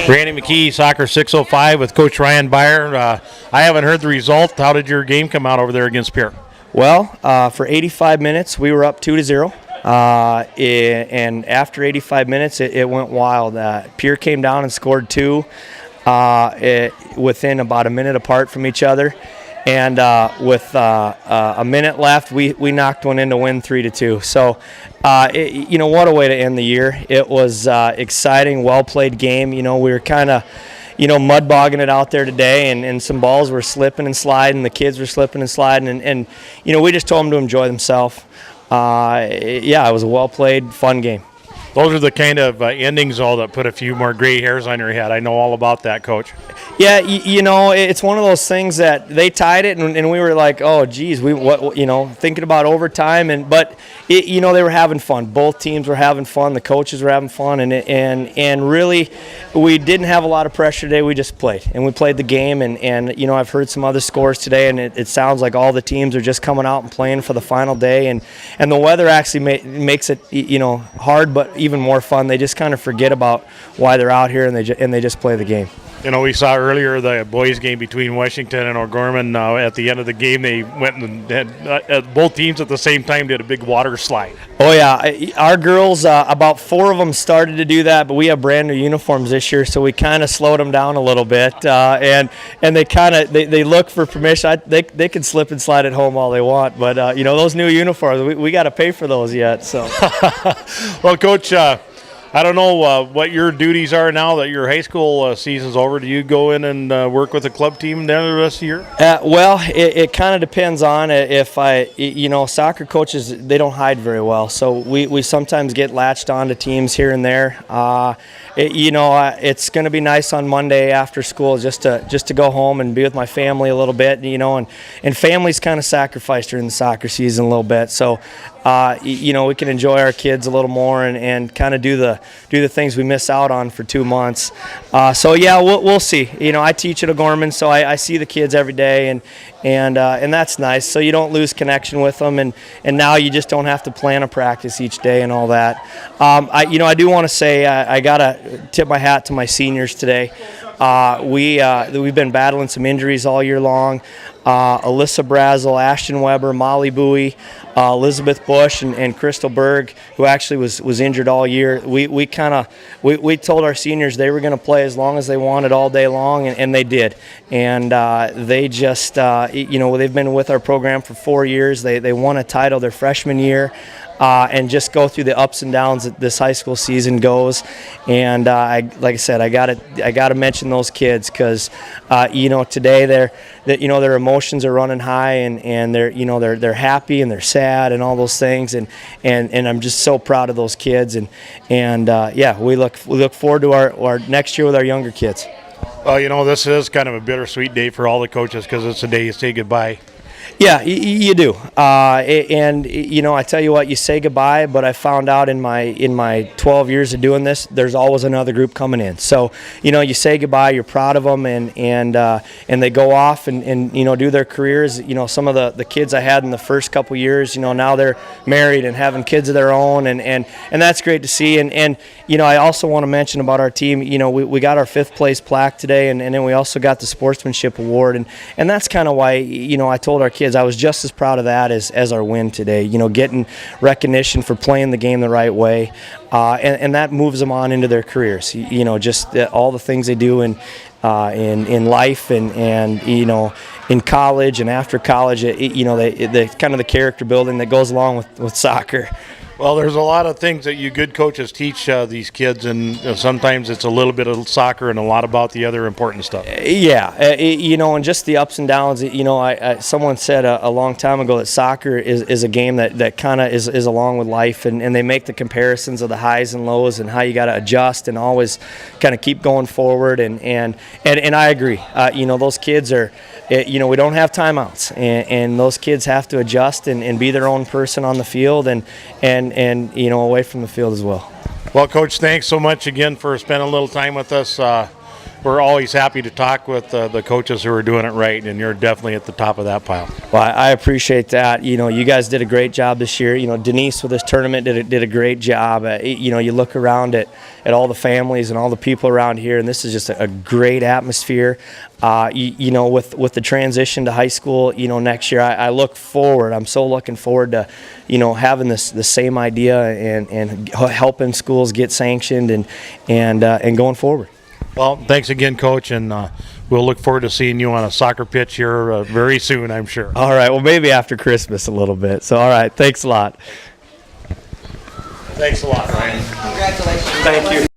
Randy McKee, Soccer 605 with Coach Ryan Beier. I haven't heard the result. How did your game come out over there against Pierre? Well, for 85 minutes, we were up 2-0. And after 85 minutes, it went wild. Pierre came down and scored two within about a minute apart from each other. And with a minute left, we knocked one in to win 3-2. So, what a way to end the year. It was exciting, well-played game. We were kind of, mud bogging it out there today, and some balls were slipping and sliding. The kids were slipping and sliding, and we just told them to enjoy themselves. It was a well-played, fun game. Those are the kind of endings, all that put a few more gray hairs on your head. I know all about that, Coach. Yeah, it's one of those things that they tied it, and we were like, oh, geez, thinking about overtime, but they were having fun. Both teams were having fun. The coaches were having fun, and really, we didn't have a lot of pressure today. We just played, and we played the game, and I've heard some other scores today, and it sounds like all the teams are just coming out and playing for the final day, and the weather actually makes it hard, but even more fun. They just kind of forget about why they're out here, and they just play the game. We saw earlier the boys' game between Washington and O'Gorman. At the end of the game, they went and had, both teams at the same time did a big water slide. Oh, yeah. Our girls, about 4 of them started to do that, but we have brand new uniforms this year, so we kind of slowed them down a little bit. And they kind of they look for permission. They can slip and slide at home all they want, but, those new uniforms, we got to pay for those yet. So, Well, Coach, I don't know what your duties are now that your high school season's over. Do you go in and work with the club team the rest of the year? Well, it kind of depends on if soccer coaches, they don't hide very well. So we sometimes get latched on to teams here and there. It's going to be nice on Monday after school just to go home and be with my family a little bit, and families kind of sacrifice during the soccer season a little bit. So, we can enjoy our kids a little more and kind of do the things we miss out on for 2 months. We'll see. I teach at O'Gorman, so I see the kids every day, and that's nice. So you don't lose connection with them, and now you just don't have to plan a practice each day and all that. I do want to say I gotta tip my hat to my seniors today. We've been battling some injuries all year long. Alyssa Brazel, Ashton Weber, Molly Bowie, Elizabeth Bush, and Crystal Berg, who actually was injured all year. We told our seniors they were going to play as long as they wanted all day long, and they did. And they just, they've been with our program for 4 years. They won a title their freshman year. And just go through the ups and downs that this high school season goes, and like I said, I gotta mention those kids because today their emotions are running high, and they're happy and they're sad and all those things, and I'm just so proud of those kids, and we look forward to our next year with our younger kids. Well, this is kind of a bittersweet day for all the coaches because it's a day you say goodbye. Yeah, you do, and I tell you what, you say goodbye. But I found out in my 12 years of doing this, there's always another group coming in. So you say goodbye, you're proud of them, and they go off and do their careers. Some of the kids I had in the first couple years, now they're married and having kids of their own, and that's great to see. And I also want to mention about our team. We got our 5th place plaque today, and then we also got the sportsmanship award, and that's kind of why I told our kids I was just as proud of that as our win today. Getting recognition for playing the game the right way, and that moves them on into their careers. Just all the things they do in life and in college and after college. The kind of the character building that goes along with soccer. Well, there's a lot of things that you good coaches teach these kids, and sometimes it's a little bit of soccer and a lot about the other important stuff. And just the ups and downs. Someone said a long time ago that soccer is a game that kind of is along with life, and they make the comparisons of the highs and lows and how you got to adjust and always kind of keep going forward. And I agree. Those kids are. We don't have timeouts, and those kids have to adjust and be their own person on the field and away from the field as well. Well, Coach, thanks so much again for spending a little time with us. we're always happy to talk with the coaches who are doing it right, and you're definitely at the top of that pile. Well, I appreciate that. You guys did a great job this year. Denise with this tournament did a great job. You look around at all the families and all the people around here, and this is just a great atmosphere. With the transition to high school, next year, I look forward. I'm so looking forward to, having the same idea and helping schools get sanctioned and going forward. Well, thanks again, Coach, and we'll look forward to seeing you on a soccer pitch here very soon, I'm sure. All right. Well, maybe after Christmas a little bit. So, all right. Thanks a lot. Thanks a lot, Ryan. Congratulations. Thank you.